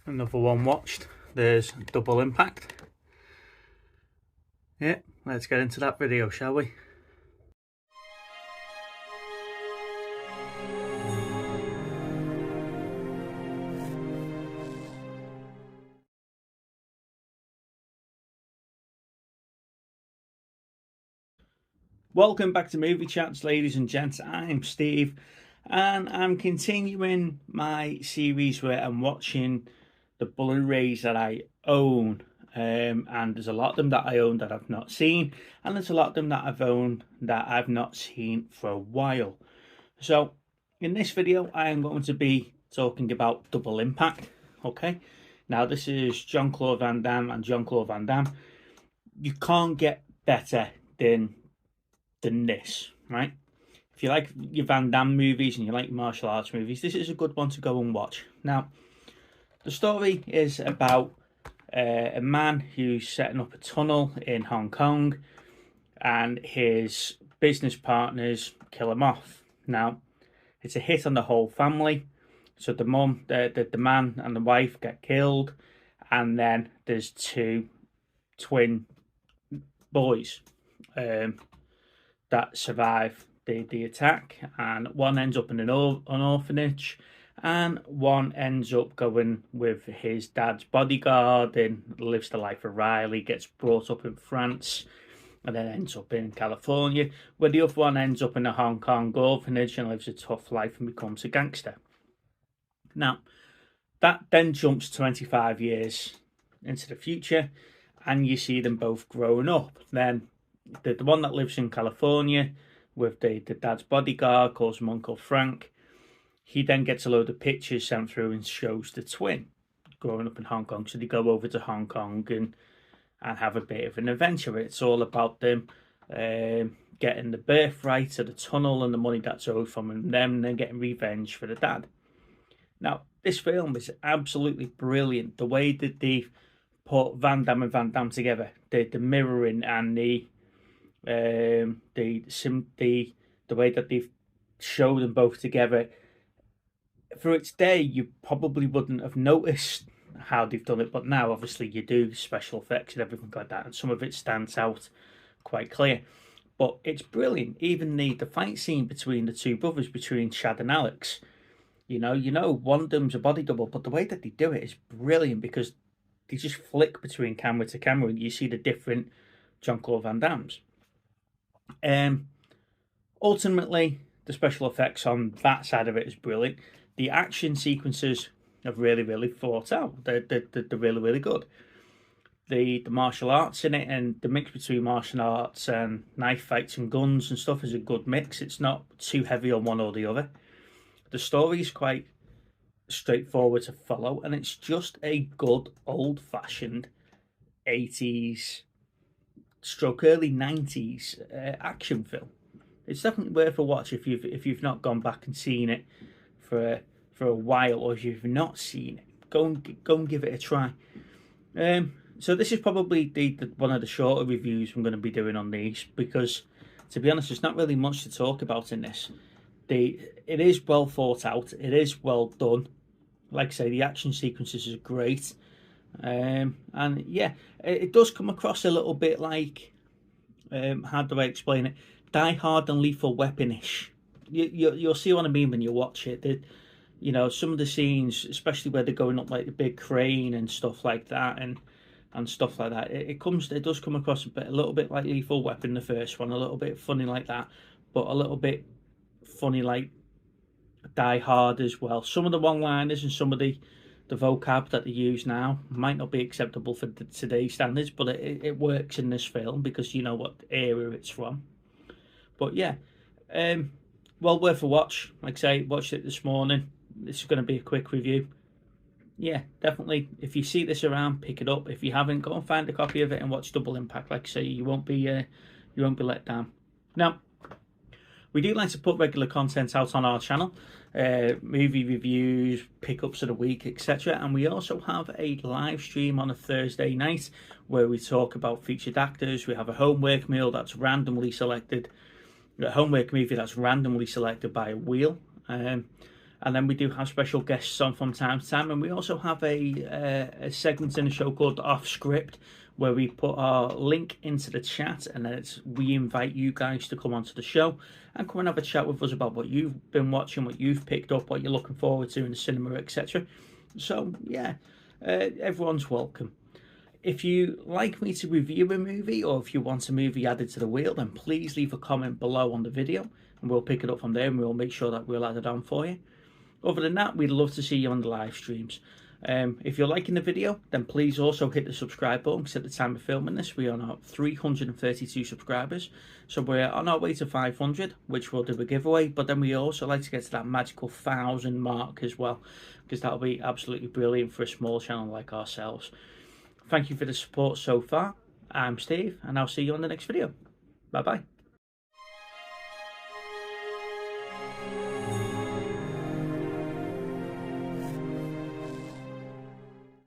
Another one watched. There's Double Impact. Yeah, let's get into that video, shall we? Welcome back to Movie Chats, ladies and gents. I'm Steve, and I'm continuing my series where I'm watching the Blu-rays that I own. And there's a lot of them that I own that I've not seen, and there's a lot of them that I've owned that I've not seen for a while. So in this video, I am going to be talking about Double Impact. Okay, now this is Jean-Claude Van Damme and Jean-Claude Van Damme. You can't get better than this, right? If you like your Van Damme movies and you like martial arts movies, this is a good one to go and watch. Now, the story is about a man who's setting up a tunnel in Hong Kong, and his business partners kill him off. Now, it's a hit on the whole family. So the mum, the man and the wife get killed, and then there's two twin boys that survive the attack, and one ends up in an orphanage, and one ends up going with his dad's bodyguard and lives the life of Riley, gets brought up in France, and then ends up in California, where the other one ends up in a Hong Kong orphanage and lives a tough life and becomes a gangster. Now, that then jumps 25 years into the future, and you see them both growing up. Then the one that lives in California with the dad's bodyguard, calls him Uncle Frank. He then gets a load of pictures sent through and shows the twin growing up in Hong Kong. So they go over to Hong Kong and have a bit of an adventure. It's all about them getting the birthright of the tunnel and the money that's owed from them, and then getting revenge for the dad. Now, this film is absolutely brilliant. The way that they've put Van Damme and Van Damme together, the mirroring and the way that they've showed them both together. For its day, you probably wouldn't have noticed how they've done it, but now obviously you do, special effects and everything like that, and some of it stands out quite clear. But it's brilliant. Even the fight scene between the two brothers, between Chad and Alex, you know one of them's a body double, but the way that they do it is brilliant, because they just flick between camera to camera and you see the different Jean-Claude Van Dammes. Ultimately, the special effects on that side of it is brilliant. The action sequences have really thought out. They're really good. The martial arts in it, and the mix between martial arts and knife fights and guns and stuff, is a good mix. It's not too heavy on one or the other. The story is quite straightforward to follow, and it's just a good old-fashioned 80s stroke early 90s action film. It's definitely worth a watch if you've not gone back and seen it for a while, or if you've not seen it, go and give it a try. So this is probably the one of the shorter reviews I'm going to be doing on these, because to be honest, there's not really much to talk about in this. It is well thought out, it is well done. Like I say, the action sequences are great. And yeah, it does come across a little bit like, how do I explain it? Die Hard and Lethal Weapon-ish. You'll see what I mean when you watch it. Some of the scenes, especially where they're going up like the big crane and stuff like that, and stuff like that, it does come across a little bit like Lethal Weapon, the first one, a little bit funny like that, but a little bit funny like Die Hard as well. Some of the one-liners and some of the vocab that they use now might not be acceptable for today's standards, but it works in this film because you know what era it's from. But yeah, well worth a watch. Like I say, watched it this morning. This is going to be a quick review. Yeah, definitely. If you see this around, pick it up. If you haven't, go and find a copy of it and watch Double Impact. Like I say, you won't be let down. Now, we do like to put regular content out on our channel, movie reviews, pickups of the week, etc. And we also have a live stream on a Thursday night where we talk about featured actors. We have a homework meal that's randomly selected, a homework movie that's randomly selected by a wheel. And then we do have special guests on from time to time, and we also have a segment in the show called Off Script, where we put our link into the chat, and then we invite you guys to come onto the show and come and have a chat with us about what you've been watching, what you've picked up, what you're looking forward to in the cinema, etc. So yeah, everyone's welcome. If you like me to review a movie, or if you want a movie added to the wheel, then please leave a comment below on the video, and we'll pick it up from there, and we'll make sure that we'll add it on for you. Other than that, we'd love to see you on the live streams. If you're liking the video, then please also hit the subscribe button, because at the time of filming this, we are now 332 subscribers. So we're on our way to 500, which we'll do a giveaway. But then we also like to get to that magical 1,000 mark as well, because that'll be absolutely brilliant for a small channel like ourselves. Thank you for the support so far. I'm Steve, and I'll see you on the next video. Bye-bye.